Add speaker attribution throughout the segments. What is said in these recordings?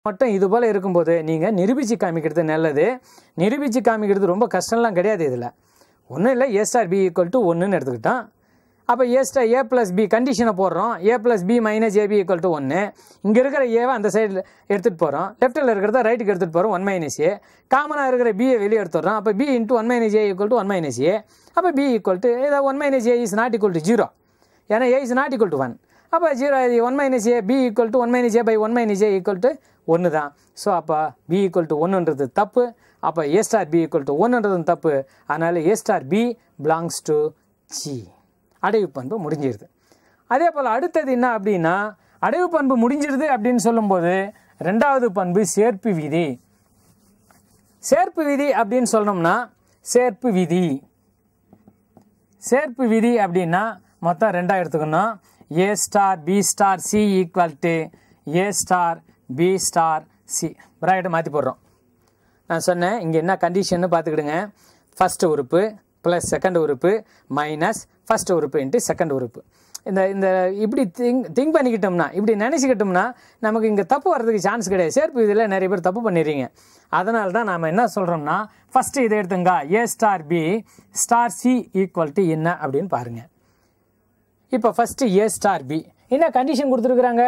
Speaker 1: மட்டும் இது போல் இருக்கும்போது நீங்கள் நிரூபித்து காமிக்கிறது நல்லது. நிரூபித்து காமிக்கிறது ரொம்ப கஷ்டம்லாம் கிடையாது. இதில் ஒன்றும் இல்லை, A star B equal to 1ன்னு எடுத்துக்கிட்டோம். அப்போ A ப்ளஸ் B கண்டிஷனை போடுறோம். A plus B minus AB equal to 1. இங்கே இருக்கிற ஏவை அந்த சைடில் எடுத்துகிட்டு போகிறோம். லெஃப்ட்டில் இருக்கிறத ரைட்டுக்கு எடுத்துகிட்டு போகிறோம். 1 மைனஸ் A. காமனாக இருக்கிற B வெளியே எடுத்துடுறோம். அப்போ B into 1 minus A equal to 1 minus A. அப்போ B ஈக்குவல் டு இதை 1 minus A is not equal to 0. ஏன்னா A is not equal to 1. அப்போ 0 1 minus A B equal to 1 minus A by 1 minus A equal to 1 தான். So அப்போ B equal to 1ன்றது தப்பு. அப்போ A star B equal to 1ன்றது தப்பு. அதனால் A star B belongs to G. அடைவு பண்பு முடிஞ்சிருது. அதே போல் அடுத்தது என்ன அப்படின்னா, அடைவு பண்பு முடிஞ்சிருது அப்படின்னு சொல்லும்போது ரெண்டாவது பண்பு சேர்ப்பு விதி. சேர்ப்பு விதி அப்படின்னு சொல்லணும்னா சேர்ப்பு விதி அப்படின்னா மொத்தம் ரெண்டாக எடுத்துக்கணும். A star B star C equal to A star B star C. பிராக்கெட்டை மாற்றி போடுறோம். நான் சொன்னேன் இங்கே என்ன கண்டிஷன்னு பார்த்துக்கிடுங்க. ஃபஸ்ட்டு உறுப்பு ப்ளஸ் செகண்ட் உறுப்பு மைனஸ் ஃபஸ்ட் உறுப்பு இன்ட்டு செகண்ட் உறுப்பு. இந்த இப்படி திங்க் பண்ணிக்கிட்டோம்னா, இப்படி நினச்சிக்கிட்டோம்னா நமக்கு இங்கே தப்பு வர்றதுக்கு சான்ஸ் கிடையாது. சேர்ப்பு இதில் நிறைய பேர் தப்பு பண்ணிடுறீங்க. அதனால தான் நாம் என்ன சொல்கிறோம்னா, ஃபஸ்ட்டு இதை எடுத்துங்க. A star B star C equal to என்ன அப்படின்னு பாருங்கள். இப்போ ஃபஸ்ட்டு A ஸ்டார் B என்ன கண்டிஷன் கொடுத்துருக்குறாங்க.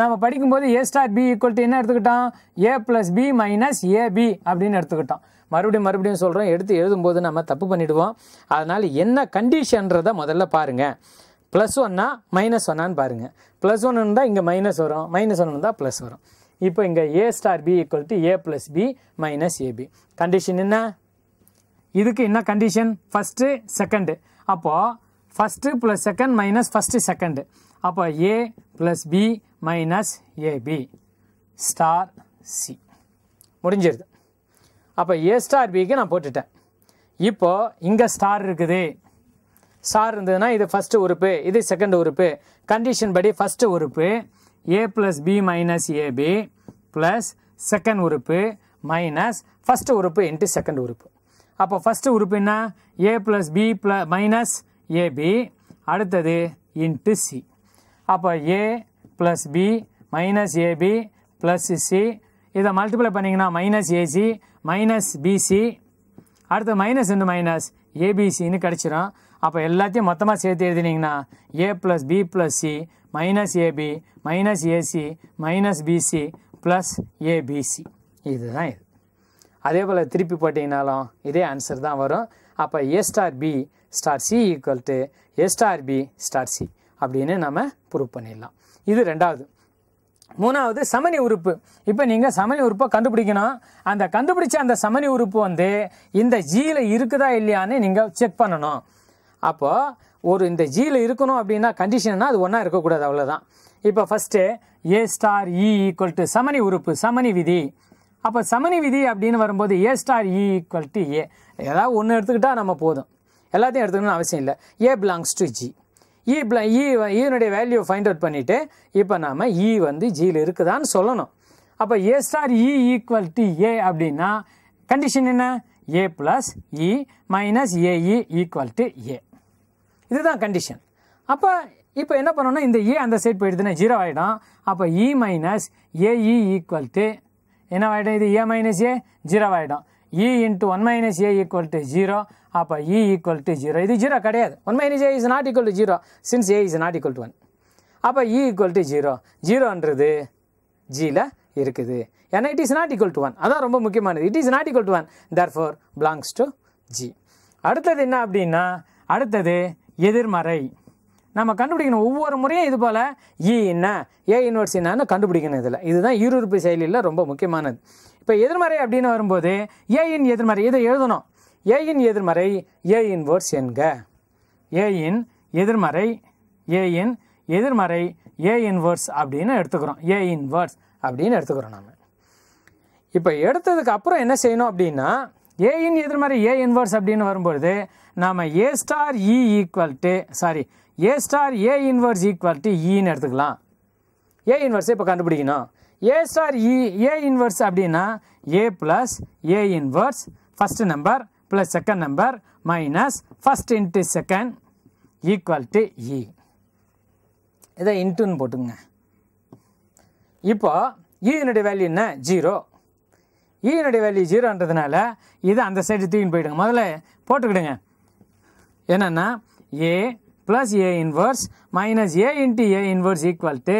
Speaker 1: நம்ம படிக்கும்போது A star B equal to என்ன எடுத்துக்கிட்டோம், A plus B minus AB அப்படின்னு எடுத்துக்கிட்டோம். மறுபடியும் சொல்கிறோம், எடுத்து எழுதும்போது நம்ம தப்பு பண்ணிவிடுவோம். அதனால் என்ன கண்டிஷன்றதை முதல்ல பாருங்கள். ப்ளஸ் 1 மைனஸ் 1 பாருங்கள். ப்ளஸ் 1 இருந்தால் இங்கே மைனஸ் வரும், மைனஸ் 1 இருந்தால் ப்ளஸ் வரும். இப்போ இங்கே A star B equal to A plus B minus AB. Condition என்ன, இதுக்கு என்ன கண்டிஷன், ஃபஸ்ட்டு செகண்டு. அப்போது first plus second minus first second. அப்போ A plus B minus AB star C முடிஞ்சிருது. அப்போ A ஸ்டார் Bக்கு நான் போட்டுட்டேன். இப்போது இங்கே ஸ்டார் இருக்குது. ஸ்டார் இருந்ததுன்னா இது ஃபஸ்ட்டு உறுப்பு, இது செகண்ட் உறுப்பு. கண்டிஷன் படி ஃபஸ்ட்டு உறுப்பு A plus B minus AB plus second உறுப்பு மைனஸ் ஃபஸ்ட்டு உறுப்பு இன்ட்டு செகண்ட் உறுப்பு. அப்போ ஃபஸ்ட்டு உறுப்பு என்ன, A plus B minus AB, அடுத்தது இன்ட்டு C. அப்போ A plus B minus AB plus C, இதை மல்டிப்ளை பண்ணிங்கன்னா மைனஸ் AC மைனஸ் BC, அடுத்து மைனஸ் இன்ட்டு மைனஸ் ABCன்னு கிடச்சிரும். அப்போ எல்லாத்தையும் மொத்தமாக சேர்த்து எழுதினீங்கன்னா A plus B plus C minus AB minus AC minus BC plus ABC. இதுதான் இது. அதே போல் திருப்பி போட்டிங்கனாலும் இதே ஆன்சர் தான் வரும். அப்போ A star B star C equal to A star B star C அப்படின்னு நம்ம ப்ரூவ் பண்ணிடலாம். இது ரெண்டாவது. மூணாவது சமணி உறுப்பு. இப்போ நீங்கள் சமணி உறுப்பை கண்டுபிடிக்கணும். அந்த கண்டுபிடிச்ச அந்த சமணி உறுப்பு வந்து இந்த ஜியில் இருக்குதா இல்லையான்னு நீங்கள் செக் பண்ணணும். அப்போது இந்த ஜியில் இருக்கணும் அப்படின்னா கண்டிஷன்னா அது ஒன்றா இருக்கக்கூடாது, அவ்வளோதான். இப்போ first A star E equal to சமணி உறுப்பு, சமணி விதி. அப்போ சமணி விதி அப்படின்னு வரும்போது A star E equal to A. ஏதாவது ஒன்று எடுத்துக்கிட்டால் நம்ம போதும், எல்லாத்தையும் எடுத்துக்கணும்னு அவசியம் இல்லை. A belongs to G. ஈனுடைய வேல்யூ ஃபைண்ட் அவுட் பண்ணிவிட்டு இப்போ நாம் E வந்து ஜியில் இருக்குதான்னு சொல்லணும். அப்போ A star E equal to A அப்படின்னா கண்டிஷன் என்ன, A plus E minus AE equal to A. இதுதான் கண்டிஷன். அப்போ இப்போ என்ன பண்ணணும்னா இந்த A அந்த சைட் போயிடுதுன்னா 0 ஆகிடும். அப்போ E minus AE equal to என்ன ஆகிடும், இது A மைனஸ் A 0 ஆகிடும். E into 1 minus A equal to 0. அப்போ E ஈக்குவல் டு 0. இது 0 கிடையாது. 1 minus A is not equal to 0 since A is not equal to 1. அப்போ E ஈக்குவல் டு 0. 0ன்றது ஜியில் இருக்குது. ஏன்னா it is not equal to 1. அதான் ரொம்ப முக்கியமானது. It is not equal to 1, therefore belongs to G. அடுத்தது என்ன அப்படின்னா, அடுத்தது எதிர்மறை. நம்ம கண்டுபிடிக்கணும். ஒவ்வொரு முறையும் இது போல் E என்ன A இன்வர்ஸ் என்னன்னு கண்டுபிடிக்கணும். இதில் இதுதான் ஈருறுப்பு செயலியில் ரொம்ப முக்கியமானது. இப்போ எதிர்மறை அப்படின்னு வரும்போது A இன் எதிர்மறை இதை எழுதணும். A இன் எதிர்மறை A இன்வர்ஸ் என்க. A இன் எதிர்மறை A இன்வர்ஸ் அப்படின்னு எடுத்துக்கிறோம். A இன்வர்ஸ் அப்படின்னு எடுத்துக்கிறோம் நாம். இப்போ எடுத்ததுக்கு அப்புறம் என்ன செய்யணும் அப்படின்னா, A இன் எதிர்மறை A இன்வர்ஸ் அப்படின்னு வரும்பொழுது நாம் A star E equal to A star A inverse equal to Eன்னு எடுத்துக்கலாம். A இன்வர்ஸை இப்போ கண்டுபிடிக்கணும். A ஸ்டார் A இன்வர்ஸ் அப்படின்னா A plus A inverse first number plus second number minus first into second equal to E. இதை இன்ட்டுன்னு போட்டுங்க. இப்போ ஈனுடைய value என்ன 0. ஈனுடைய வேல்யூ 0ன்றதுனால இது அந்த சைடு தூக்கின்னு போயிடுங்க. முதல்ல போட்டுக்கிடுங்க. என்னென்னா A plus A inverse minus A into A inverse equal to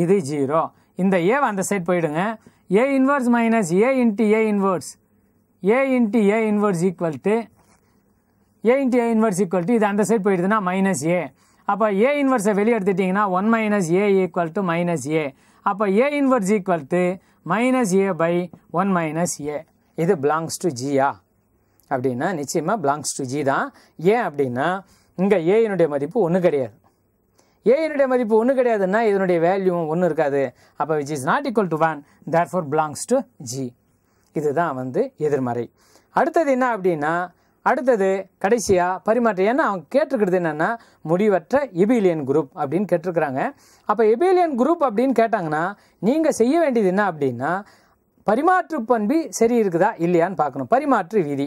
Speaker 1: இது 0. இந்த ஏவை அந்த சைடு போயிடுங்க. A inverse minus A into A inverse equal to இது அந்த சைடு போயிடுதுன்னா மைனஸ் ஏ. அப்போ ஏ இன்வர்ஸை வெளியே எடுத்துட்டிங்கன்னா 1 minus A equal to minus A. அப்போ A inverse equal to minus A by 1 minus A. இது பிலாங்ஸ் டு ஜியா அப்படின்னா நிச்சயமாக பிலாங்ஸ் டு ஜி தான். ஏன் அப்படின்னா இங்கே ஏயினுடைய மதிப்பு 1 கிடையாது. ஏயினுடைய மதிப்பு 1 கிடையாதுன்னா இதனுடைய வேல்யூ 1 இருக்காது. அப்போ which is not equal to 1, therefore belongs to G. இதுதான் வந்து எதிர்மறை. அடுத்தது என்ன அப்படின்னா அடுத்தது கடைசியாக பரிமாற்றம். ஏன்னா அவங்க கேட்டிருக்கிறது என்னென்னா முடிவற்ற எபிலியன் குரூப் அப்படின்னு கேட்டிருக்கிறாங்க. அப்போ எபிலியன் குரூப் அப்படின்னு கேட்டாங்கன்னா நீங்கள் செய்ய வேண்டியது என்ன அப்படின்னா பரிமாற்று பண்பு சரி இருக்குதா இல்லையான்னு பார்க்கணும். பரிமாற்று விதி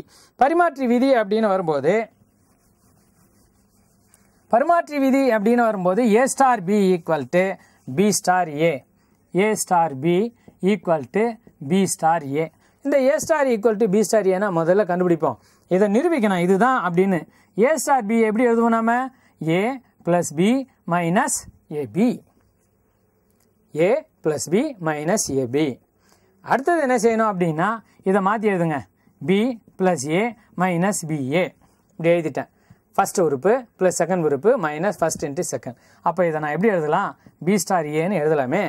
Speaker 1: அப்படின்னு வரும்போது A star B equal to B star A. B star A. இந்த A star equal to B star ஏன்னா முதல்ல கண்டுபிடிப்போம். இதை நிரூபிக்கணும் இதுதான் அப்படின்னு. ஏ ஸ்டார் பி எப்படி எழுதுவோம் நாம? ஏ ப்ளஸ் பி மைனஸ் ஏபி. ஏ ப்ளஸ் பி மைனஸ் ஏபி. அடுத்தது என்ன செய்யணும் அப்படின்னா இதை மாற்றி எழுதுங்க. B plus A minus BA. இப்படி எழுதிட்டேன். ஃபஸ்ட் உறுப்பு ப்ளஸ் செகண்ட் உறுப்பு மைனஸ் ஃபஸ்ட் இன்ட்டு செகண்ட். அப்போ இதை நான் எப்படி எழுதலாம்? பி ஸ்டார் ஏன்னு எழுதலாமே.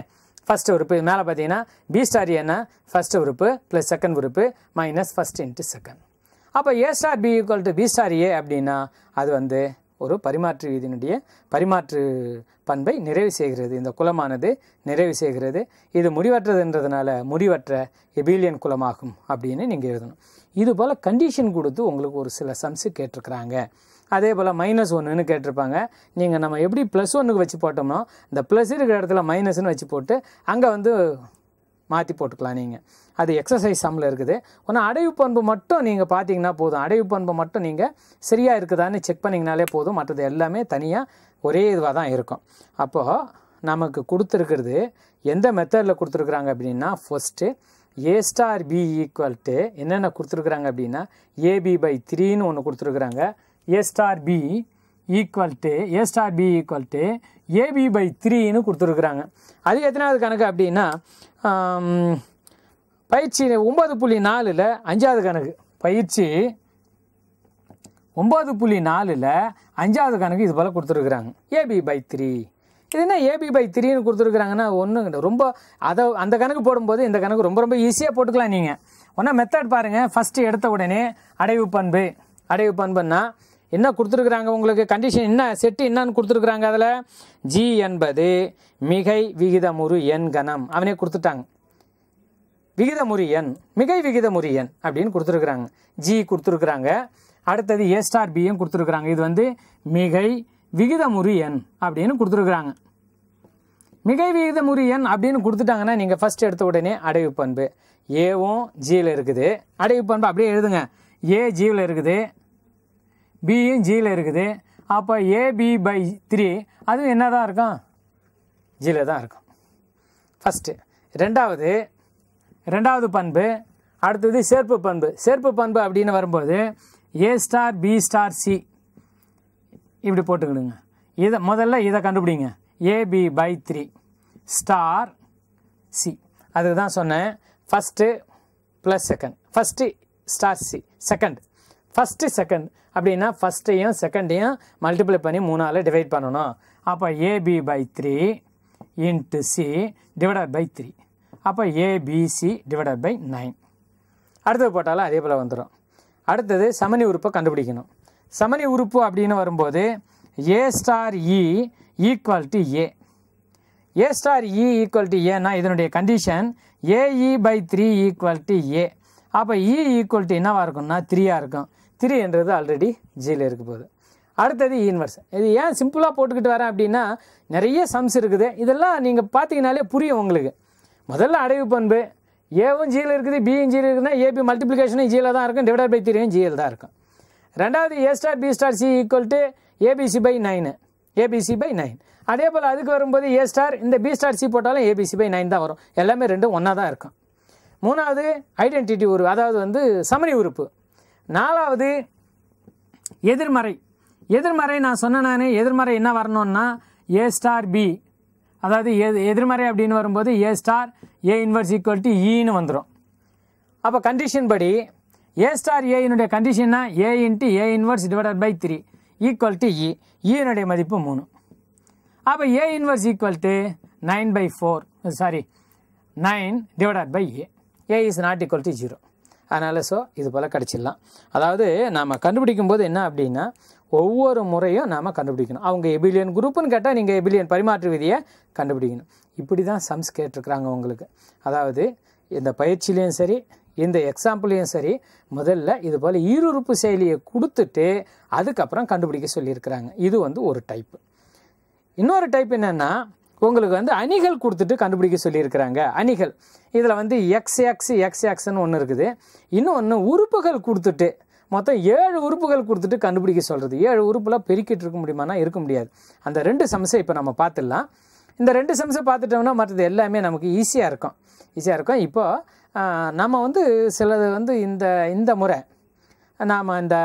Speaker 1: ஃபஸ்ட் உறுப்பு மேலே பார்த்தீங்கன்னா பி ஸ்டார் ஏன்னா ஃபஸ்ட் உறுப்பு ப்ளஸ் செகண்ட் உறுப்பு மைனஸ் ஃபஸ்ட் இன்ட்டு செகண்ட். அப்போ A star B equal to B star A அப்படின்னா அது வந்து ஒரு பரிமாற்று விதியினுடைய பரிமாற்று பண்பை நிறைவு செய்கிறது. இந்த குலமானது நிறைவு செய்கிறது. இது முடிவற்றதுன்றதுனால முடிவற்ற எபிலியன் குலமாகும் அப்படின்னு நீங்கள் எழுதணும். இது போல் கண்டிஷன் கொடுத்து உங்களுக்கு ஒரு சில சம்ஸு கேட்டிருக்கிறாங்க. அதே போல் -1ன்னு கேட்டிருப்பாங்க. நீங்கள் நம்ம எப்படி +1க்கு வச்சு போட்டோம்னா இந்த ப்ளஸ் இருக்கிற இடத்துல மைனஸ்ன்னு வச்சு போட்டு அங்கே வந்து மாற்றி போட்டுக்கலாம். நீங்கள் அது எக்ஸசைஸ் சம்மில் இருக்குது. ஒன்று அடைவு பண்பு மட்டும் நீங்கள் பார்த்தீங்கன்னா போதும். அடைவு பண்பு மட்டும் நீங்கள் சரியாக இருக்குதான்னு செக் பண்ணிங்கனாலே போதும். மற்றது எல்லாமே தனியாக ஒரே இதுவாக தான் இருக்கும். அப்போது நமக்கு கொடுத்துருக்கிறது எந்த மெத்தடில் கொடுத்துருக்குறாங்க அப்படின்னா first A star B equal to என்னென்ன கொடுத்துருக்குறாங்க அப்படின்னா AB/3ன்னு ஒன்று கொடுத்துருக்குறாங்க. A star B equal to AB/3ன்னு கொடுத்துருக்குறாங்க. அது எத்தனாவது கணக்கு அப்படின்னா பயிற்சி 9.4ல் 5வது கணக்கு. பயிற்சி 9.4ல் 5வது கணக்கு இது போல் கொடுத்துருக்குறாங்க. AB/3. இது என்ன AB/3ன்னு கொடுத்துருக்குறாங்கன்னா ஒன்று ரொம்ப அந்த கணக்கு போடும்போது இந்த கணக்கு ரொம்ப ஈஸியாக போட்டுக்கலாம். நீங்கள் ஒன்றா மெத்தட் பாருங்கள். ஃபஸ்ட்டு எடுத்த உடனே அடைவு பண்புன்னா என்ன கொடுத்துருக்குறாங்க உங்களுக்கு கண்டிஷன் என்ன செட்டு என்னன்னு கொடுத்துருக்குறாங்க. அதில் ஜி என்பது மிகை விகிதமுறு எண் கணம் அவனே கொடுத்துட்டாங்க. மிகை விகிதமுறு எண் அப்படின்னு கொடுத்துருக்குறாங்க. ஜி கொடுத்துருக்குறாங்க. அடுத்தது ஏ ஸ்டார் பியும் கொடுத்துருக்குறாங்க. இது வந்து மிகை விகிதமுறு எண் அப்படின்னு கொடுத்துருக்குறாங்க. மிகை விகிதமுறு எண் அப்படின்னு கொடுத்துட்டாங்கன்னா நீங்கள் ஃபஸ்ட் எடுத்த உடனே அடைவு பண்பு ஏவும் ஜியில் இருக்குது. அடைவு பண்பு அப்படியே எழுதுங்க. ஏ ஜியில் இருக்குது, பியும் ஜியில் இருக்குது. அப்போ AB/3 அதுவும் என்ன தான் இருக்கும்? ஜியில் தான் இருக்கும். ஃபஸ்ட்டு ரெண்டாவது பண்பு. அடுத்தது சேர்ப்பு பண்பு அப்படின்னு வரும்போது A star B star C இப்படி போட்டுக்கிடுங்க. முதல்ல இதை கண்டுபிடிங்க. AB/3 star C. அதுக்கு தான் சொன்னேன் first plus second. First star C second அப்படின்னா ஃபஸ்ட்டையும் செகண்டையும் மல்டிப்ளை பண்ணி 3ஆல் டிவைட் பண்ணணும். அப்போ AB/3 into C divided by 3. அப்போ ABC/9. அடுத்தது போட்டாலும் அதே போல் வந்துடும். அடுத்தது சமணி உறுப்பை கண்டுபிடிக்கணும். சமணி உறுப்பு அப்படின்னு வரும்போது A star E equal to A. A star E equal to ஏன்னா இதனுடைய கண்டிஷன் AE/3 ஈக்குவல் டு ஏ. அப்போ இ ஈக்குவல் டு என்னவாக இருக்கும்னா 3ஆக இருக்கும். 3என்றது ஆல்ரெடி ஜியில் இருக்க போகுது. அடுத்தது இன்வர்ஸ். இது ஏன் சிம்பிளாக போட்டுக்கிட்டு வரேன் அப்படின்னா நிறைய சம்ஸ் இருக்குது. இதெல்லாம் நீங்கள் பார்த்தீங்கனாலே புரியும் உங்களுக்கு. முதல்ல அடைவு பண்பு ஏவும் ஜியில் இருக்குது, பியும் ஜியில் இருக்குதுன்னா ஏபி மல்டிப்ளிகேஷனும் ஜியில் தான் இருக்கும், டிவைடட் பை 3யும் ஜியில் தான் இருக்கும். ரெண்டாவது A star B star C equal to ABC/9. அதே போல் அதுக்கு வரும்போது ஏ ஸ்டார் இந்த பி ஸ்டார் சி போட்டாலும் ABC/9 தான் வரும். எல்லாமே ரெண்டும் ஒன்றா தான் இருக்கும். மூணாவது ஐடென்டிட்டி உறுப்பு, அதாவது வந்து சமணி உறுப்பு. நாலாவது எதிர்மறை. எதிர்மறை நான் சொன்னேன், எதிர்மறை என்ன வரணும்னா ஏ ஸ்டார் பி, அதாவது எதிர்மறை அப்படின்னு வரும்போது A star A inverse equal to ஈன்னு வந்துடும். அப்போ கண்டிஷன் படி ஏ ஸ்டார் ஏனுடைய கண்டிஷன்னா A into A inverse divided by 3 equal to E. ஈனுடைய மதிப்பு 3. அப்போ A inverse equal to 9 divided by A. A is not equal to 0. அதனால் இது போல் கிடச்சிடலாம். அதாவது நாம் கண்டுபிடிக்கும் போது என்ன அப்படின்னா ஒவ்வொரு முறையும் நாம் கண்டுபிடிக்கணும். அவங்க எபிலியன் குரூப்புன்னு கேட்டால் நீங்கள் எபிலியன் பரிமாற்று விதியை கண்டுபிடிக்கணும். இப்படி தான் சம்ஸ் கேட்டிருக்கிறாங்க உங்களுக்கு. அதாவது இந்த பயிற்சியிலையும் சரி இந்த எக்ஸாம்பிளையும் சரி முதல்ல இது போல் ஈருறுப்பு செயலியை கொடுத்துட்டு அதுக்கப்புறம் கண்டுபிடிக்க சொல்லியிருக்கிறாங்க. இது வந்து ஒரு டைப்பு. இன்னொரு டைப் என்னென்னா உங்களுக்கு வந்து அணிகள் கொடுத்துட்டு கண்டுபிடிக்க சொல்லியிருக்கிறாங்க. அணிகள் இதில் வந்து எக்ஸ்ன்னு ஒன்று இருக்குது. இன்னொன்று உறுப்புகள் கொடுத்துட்டு மொத்தம் 7 உறுப்புகள் கொடுத்துட்டு கண்டுபிடிக்க சொல்கிறது. 7 உறுப்புலாம் பெருக்கிட்டு இருக்க முடியுமானா இருக்க முடியாது. அந்த 2 சம்ஸை இப்போ நம்ம பார்த்துடலாம். இந்த 2 சம்ஸை பார்த்துட்டோம்னா மற்றது எல்லாமே நமக்கு ஈஸியாக இருக்கும். இப்போது நம்ம வந்து சிலது வந்து இந்த முறை நாம் இந்த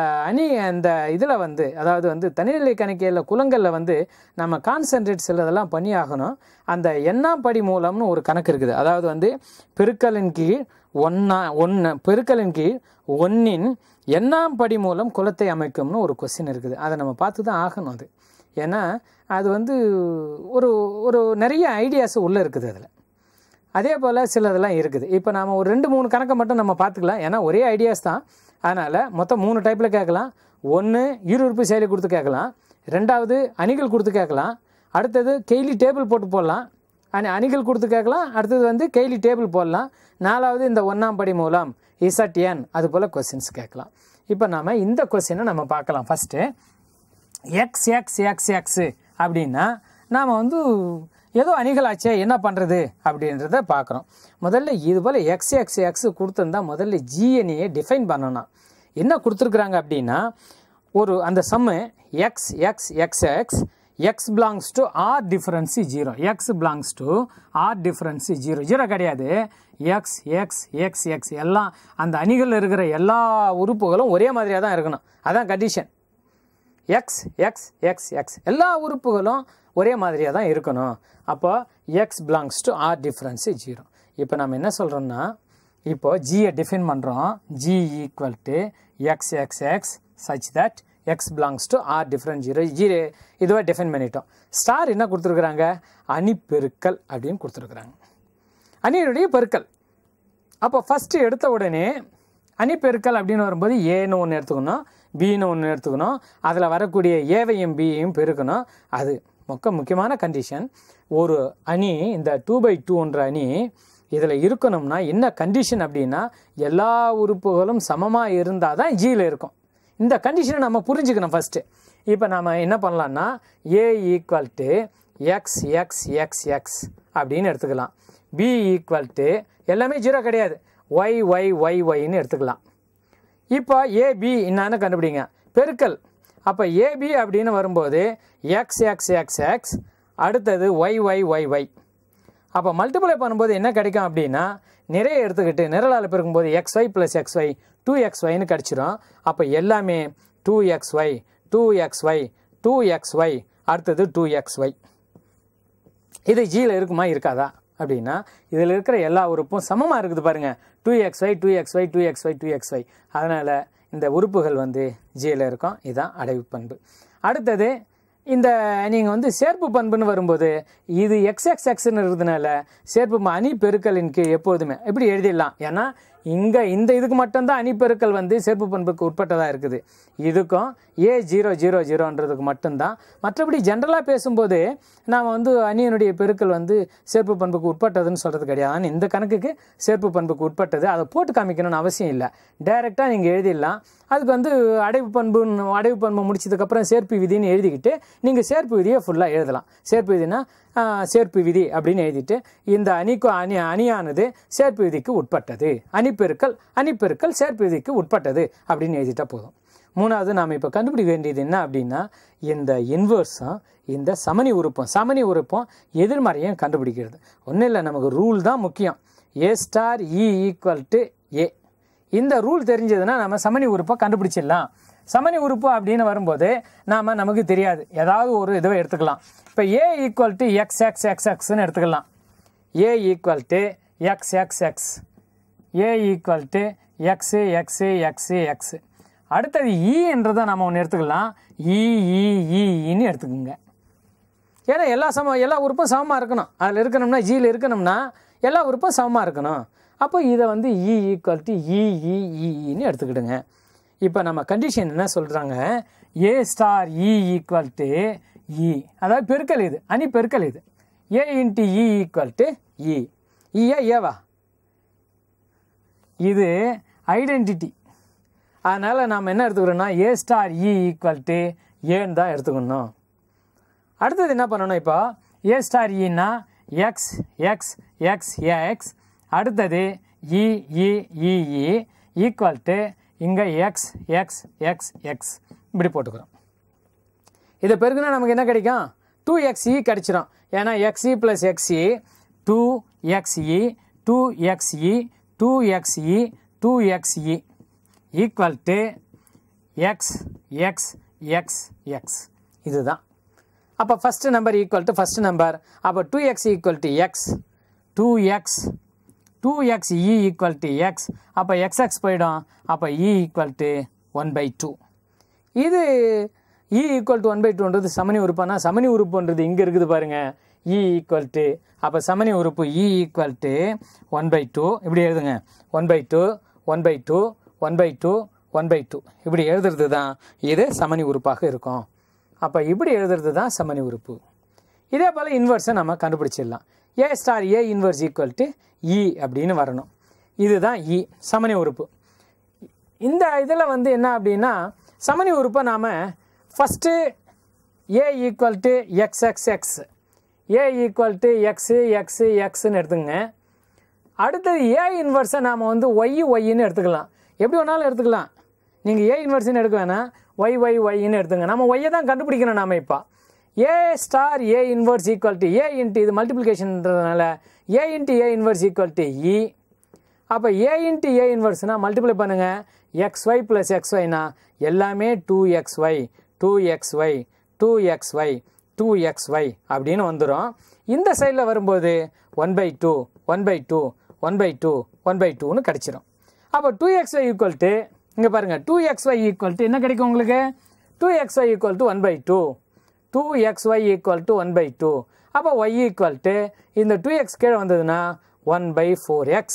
Speaker 1: இந்த இதில் வந்து அதாவது வந்து தனிநிலை கணக்கியலில் குலங்களில் வந்து நம்ம கான்சன்ட்ரேட் சிலதெல்லாம் பண்ணி ஆகணும். அந்த எண்ணாம் படி மூலம்னு ஒரு கணக்கு இருக்குது. அதாவது வந்து பெருக்கலின் கீழ் 1 எண்ணாம் படி மூலம் குலத்தை அமைக்கும்னு ஒரு கொஸ்டின் இருக்குது. அதை நம்ம பார்த்து தான் ஆகணும். அது ஏன்னா அது வந்து ஒரு நிறைய ஐடியாஸ் உள்ளே இருக்குது அதில். அதே போல் சிலதெல்லாம் இருக்குது. இப்போ நாம் ஒரு 2-3 கணக்கை மட்டும் நம்ம பார்த்துக்கலாம். ஏன்னா ஒரே ஐடியாஸ் தான். அதனால் மொத்தம் 3 டைப்பில் கேட்கலாம். 1 ஈருறுப்பு செயலி கொடுத்து கேட்கலாம். 2வது அணிகள் கொடுத்து கேட்கலாம். அடுத்தது கெய்லி டேபிள் போட்டு போடலாம். அணிகள் கொடுத்து கேட்கலாம். அடுத்தது வந்து கெய்லி டேபிள் போடலாம். 4வது இந்த 1ஆம் படி மூலம் இசட்என் அது போல் கொஸ்டின்ஸ் கேட்கலாம். இப்போ நாம் இந்த கொஸ்டினை நம்ம பார்க்கலாம். ஃபஸ்ட்டு எக்ஸ் அப்படின்னா நாம் வந்து ஏதோ அணிகளாச்சே என்ன பண்ணுறது அப்படின்றத பார்க்குறோம். முதல்ல இது போல் எக்ஸ் கொடுத்துருந்தா முதல்ல ஜிஎன்ஏ டிஃபைன் பண்ணணும். என்ன கொடுத்துருக்குறாங்க அப்படின்னா அந்த சம்மு X belongs to R difference 0. X belongs to R difference 0 கிடையாது. எக்ஸ் எல்லாம் அந்த அணிகளில் இருக்கிற எல்லா உறுப்புகளும் ஒரே மாதிரியாக தான் இருக்கணும். அதான் கண்டிஷன். எக்ஸ் எல்லா உறுப்புகளும் ஒரே மாதிரியாக தான் இருக்கணும். அப்போ x belongs to R difference 0. இப்போ நம்ம என்ன சொல்கிறோம்னா இப்போது ஜியை டிஃபைன் பண்ணுறோம். G equal to x such that x belongs to R difference 0. G இதுவே டிஃபைன் பண்ணிட்டோம். ஸ்டார் என்ன கொடுத்துருக்குறாங்க? அணி பெருக்கல் அப்படின்னு கொடுத்துருக்குறாங்க. அணியினுடைய பெருக்கல். அப்போ ஃபஸ்ட்டு எடுத்த உடனே அணி பெருக்கல் அப்படின்னு வரும்போது ஏன்னு ஒன்று எடுத்துக்கணும், பின்னு ஒன்று எடுத்துக்கணும். அதில் வரக்கூடிய ஏவையும் பியையும் பெருக்கணும். அது முக்கியமான கண்டிஷன். ஒரு அணி இந்த 2/2ன்ற அணி இதில் இருக்கணும்னா என்ன கண்டிஷன் அப்படின்னா எல்லா உறுப்புகளும் சமமாக இருந்தால் தான் ஜியில் இருக்கும். இந்த கண்டிஷனை நம்ம புரிஞ்சுக்கணும் ஃபஸ்ட்டு. இப்போ நம்ம என்ன பண்ணலான்னா ஏ ஈக்குவல் டு எக்ஸ் அப்படின்னு எடுத்துக்கலாம். பி ஈக்குவல் டு எல்லாமே 0 கிடையாது, ஒய்ன்னு எடுத்துக்கலாம். இப்போ ஏபி என்னன்னு கண்டுபிடிங்க. பெருக்கல். அப்போ ஏபி அப்படின்னு வரும்போது எக்ஸ் அடுத்தது ஒய். அப்போ மல்டிப்ளை பண்ணும்போது என்ன கிடைக்கும் அப்படின்னா நிறைய எடுத்துக்கிட்டு நிரலால் பெருக்கும்போது XY + XY 2XYன்னு கிடச்சிரும். அப்போ எல்லாமே 2XY அடுத்தது 2XY. இது ஜியில் இருக்குமா இருக்காதா அப்படின்னா இதில் இருக்கிற எல்லா உறுப்பும் சமமாக இருக்குது பாருங்கள். 2XY. அதனால் இந்த உறுப்புகள் வந்து ஜியில் இருக்கும். இதுதான் அடைவு பண்பு. அடுத்தது இந்த நீங்கள் வந்து சேர்ப்பு பண்புன்னு வரும்போது இது எக்ஸ்ன்னு இருக்கிறதுனால சேர்ப்பு அணி பெருக்கலின் கீழ் எப்போதுமே இப்படி எழுதிடலாம். ஏன்னா இங்கே இதுக்கு மட்டும்தான் அணி பெருக்கல் வந்து சேர்ப்பு பண்புக்கு உட்பட்டதாக இருக்குது. இதுக்கும் A000ன்றதுக்கு மட்டும்தான். மற்றபடி ஜென்ரலாக பேசும்போது நாம் வந்து அணியினுடைய பெருக்கல் வந்து சேர்ப்பு பண்புக்கு உட்பட்டதுன்னு சொல்கிறது கிடையாது. ஆனால் இந்த கணக்குக்கு சேர்ப்பு பண்புக்கு உட்பட்டது. அதை போட்டு காமிக்கணும்னு அவசியம் இல்லை. டைரெக்டாக நீங்கள் எழுதிடலாம். அதுக்கு வந்து அடைவு பண்பு முடிச்சதுக்கப்புறம் சேர்ப்பு விதின்னு எழுதிக்கிட்டு நீங்கள் சேர்ப்பு விதியை ஃபுல்லாக எழுதலாம். சேர்ப்பு விதினா சேர்ப்பு விதி அப்படின்னு எழுதிட்டு இந்த அணியானது சேர்ப்பு விதிக்கு உட்பட்டது, அணிப்பெருக்கல் சேர்ப்பு விதிக்கு உட்பட்டது அப்படின்னு எழுதிட்டா போதும். மூணாவது நாம் இப்போ கண்டுபிடிக்க வேண்டியது என்ன அப்படின்னா இந்த இன்வர்ஸும் இந்த சமணி உறுப்பும் எதிர்மறையும் கண்டுபிடிக்கிறது. ஒன்றும் இல்லை, நமக்கு ரூல் தான் முக்கியம். A star E equal to A. இந்த ரூல் தெரிஞ்சதுன்னா நம்ம சமணி உறுப்பை கண்டுபிடிச்சிடலாம். சமணி உறுப்பு அப்படின்னு வரும்போது நமக்கு தெரியாது, ஏதாவது ஒரு இதுவை எடுத்துக்கலாம். இப்போ A equal to X X X எக்ஸ்ன்னு எடுத்துக்கலாம். A equal to X X X, A equal to X X X X. அடுத்தது ஈன்றதை நம்ம ஒன்று எடுத்துக்கலாம், ஈன்னு எடுத்துக்கோங்க. ஏன்னா எல்லா உறுப்பும் சமமாக இருக்கணும். அதில் இருக்கணும்னா ஜியில் இருக்கணும்னா எல்லா உறுப்பும் சமமாக இருக்கணும். அப்போ இதை வந்து E ஈக்குவல் டு இன்னு எடுத்துக்கிடுங்க. இப்போ நம்ம கண்டிஷன் என்ன சொல்கிறாங்க, A star E equal to E, அதாவது பெருக்கல் இது, அணி பெருக்கல் இது. A into E equal to E. ஏவா இது ஐடென்டிட்டி. அதனால் நாம் என்ன எடுத்துக்கிறோன்னா A star E equal to ஏன்னு தான் எடுத்துக்கணும். அடுத்தது என்ன பண்ணணும், இப்போ A ஸ்டார் ஈன்னா எக்ஸ் எக்ஸ் எக்ஸ் எக்ஸ், அடுத்தது இ ஈக்குவல் டு இங்கே எக்ஸ் எக்ஸ் எக்ஸ் எக்ஸ் இப்படி போட்டுக்கிறோம். இதை பெருக்குனா நமக்கு என்ன கிடைக்கும், 2xe கிடைச்சிடும். ஏன்னா xe plus xe 2xe 2xe 2xe 2xe equal to X X X X. இதுதான். அப்போ first number equal to first number. அப்போ 2x equal to X, 2xe equal to X. அப்போ xx போயிடும். அப்போ E ஈக்குவல் டு 1/2. இது E equal to 1/2ன்றது சமணி உறுப்பானா, சமணி உறுப்புன்றது இங்கே இருக்குது பாருங்கள், E ஈக்குவல் டு. அப்போ சமணி உறுப்பு E ஈக்குவல் டு 1/2 இப்படி எழுதுங்க. 1/2 1/2 1/2 1/2 இப்படி எழுதுறது தான் இது சமணி உறுப்பாக இருக்கும். அப்போ இப்படி எழுதுறது தான் சமணி உறுப்பு. இதே போல் இன்வர்ஸை நம்ம கண்டுபிடிச்சிடலாம். A star A inverse equal to E அப்படின்னு வரணும். இதுதான் E சமணி உறுப்பு. இந்த இதில் வந்து என்ன அப்படின்னா சமணி உறுப்பை நாம் first A equal to X X X, A equal to X X எக்ஸுன்னு எடுத்துங்க. அடுத்தது A இன்வர்ஸை நாம் வந்து ஒய்ன்னு எடுத்துக்கலாம். எப்படி வேணாலும் எடுத்துக்கலாம். நீங்கள் A இன்வர்ஸ்ன்னு எடுக்க வேணாம், ஒய்ன்னு எடுத்துங்க. நம்ம ஒய்யை தான் கண்டுபிடிக்கணும். நாம் இப்போ A star A inverse equal to A into இது மல்டிப்ளிகேஷன்றதுனால A into A inverse equal to E. அப்போ A இன்ட்டு A இன்வர்ஸ்னால் மல்டிப்ளை பண்ணுங்கள். XY ப்ளஸ் XYனா எல்லாமே 2XY 2XY 2XY 2XY அப்படின்னு வந்துடும். இந்த சைடில் வரும்போது 1/2 1/2 1/2 1/2ன்னு கிடச்சிரும். அப்போ 2XY ஈக்குவல் டு இங்கே பாருங்கள், 2XY ஈக்குவல் டு என்ன கிடைக்கும் உங்களுக்கு, 2XY equal to 1/2 2XY equal to 1/2. அப்போ Y ஈக்குவல் டு இந்த 2x கீழே வந்ததுன்னா 1/4x.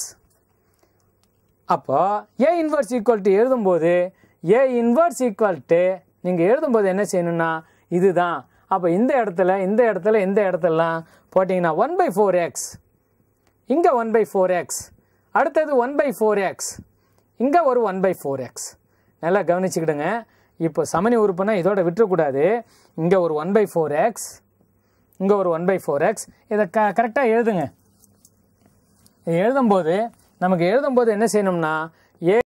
Speaker 1: அப்போ A இன்வர்ஸ் ஈக்குவல் டு எழுதும்போது A இன்வர்ஸ் ஈக்குவல் டு நீங்கள் எழுதும்போது என்ன செய்யணும்னா இதுதான். அப்போ இந்த இடத்துலலாம் போட்டிங்கன்னா 1/4x, இங்கே 1/4x, அடுத்தது 1/4x, இங்கே ஒரு 1/4x. நல்லா கவனிச்சுக்கிடுங்க. இப்போ சமணி உறுப்புனா இதோட விட்டுறக்கூடாது. இங்கே ஒரு 1/4x, இங்கே ஒரு 1/4x. இதை கரெக்டாக எழுதுங்க. எழுதும்போது என்ன செய்யணும்னா A